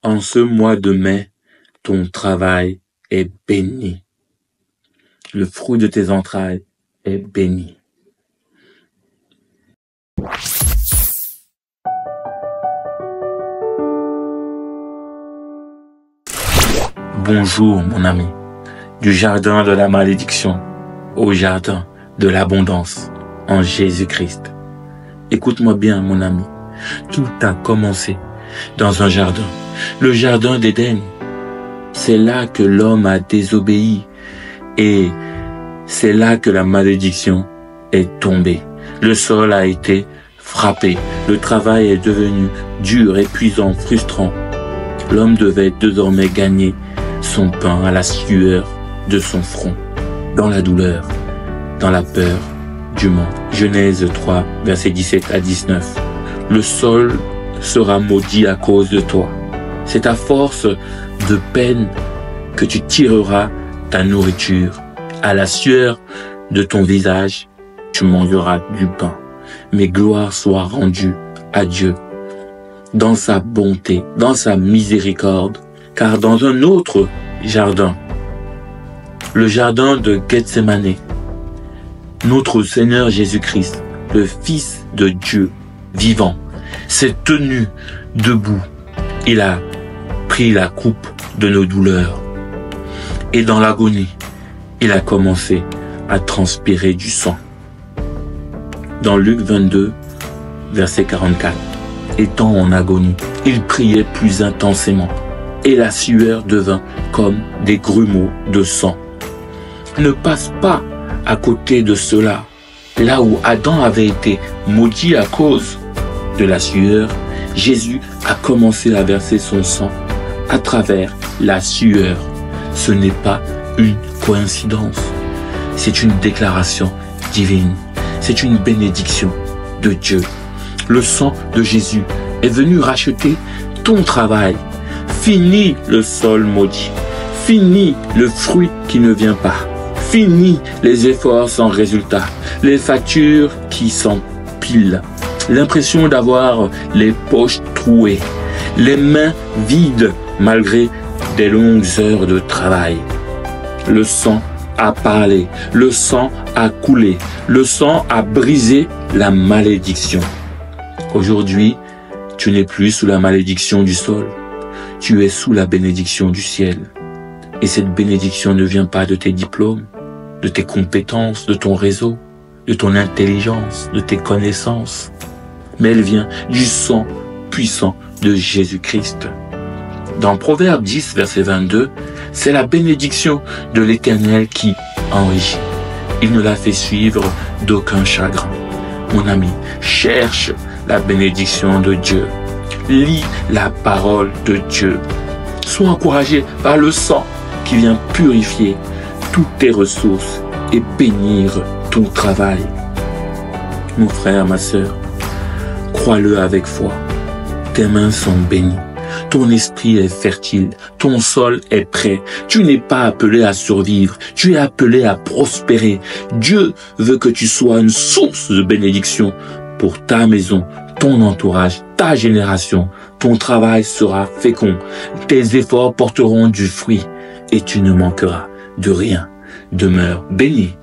En ce mois de mai, ton travail est béni. Le fruit de tes entrailles est béni. Bonjour mon ami, du jardin de la malédiction au jardin de l'abondance en Jésus-Christ. Écoute-moi bien mon ami, tout a commencé dans un jardin, le jardin d'Éden. C'est là que l'homme a désobéi et c'est là que la malédiction est tombée. Le sol a été frappé, le travail est devenu dur, épuisant, frustrant. L'homme devait désormais gagner son pain à la sueur de son front, dans la douleur, dans la peur du monde. Genèse 3, versets 17 à 19. Le sol sera maudit à cause de toi. C'est à force de peine que tu tireras ta nourriture. À la sueur de ton visage, tu mangeras du pain. Mais gloire soit rendue à Dieu dans sa bonté, dans sa miséricorde. Car dans un autre jardin, le jardin de Gethsémane, notre Seigneur Jésus-Christ, le Fils de Dieu vivant, s'est tenu debout. Il a pris la coupe de nos douleurs. Et dans l'agonie, il a commencé à transpirer du sang. Dans Luc 22, verset 44, étant en agonie, il priait plus intensément. Et la sueur devint comme des grumeaux de sang. Ne passe pas à côté de cela. Là où Adam avait été maudit à cause de la sueur, Jésus a commencé à verser son sang à travers la sueur. Ce n'est pas une coïncidence. C'est une déclaration divine. C'est une bénédiction de Dieu. Le sang de Jésus est venu racheter ton travail. Fini le sol maudit. Fini le fruit qui ne vient pas. Fini les efforts sans résultat. Les factures qui s'empilent. L'impression d'avoir les poches trouées. Les mains vides malgré des longues heures de travail. Le sang a parlé. Le sang a coulé. Le sang a brisé la malédiction. Aujourd'hui, tu n'es plus sous la malédiction du sol. Tu es sous la bénédiction du ciel. Et cette bénédiction ne vient pas de tes diplômes, de tes compétences, de ton réseau, de ton intelligence, de tes connaissances. Mais elle vient du sang puissant de Jésus-Christ. Dans Proverbe 10, verset 22, c'est la bénédiction de l'Éternel qui enrichit. Il ne la fait suivre d'aucun chagrin. Mon ami, cherche la bénédiction de Dieu. Lis la parole de Dieu. Sois encouragé par le sang qui vient purifier toutes tes ressources et bénir ton travail. Mon frère, ma sœur, crois-le avec foi. Tes mains sont bénies. Ton esprit est fertile. Ton sol est prêt. Tu n'es pas appelé à survivre. Tu es appelé à prospérer. Dieu veut que tu sois une source de bénédiction pour ta maison, ton entourage, ta génération. Ton travail sera fécond. Tes efforts porteront du fruit et tu ne manqueras de rien. Demeure béni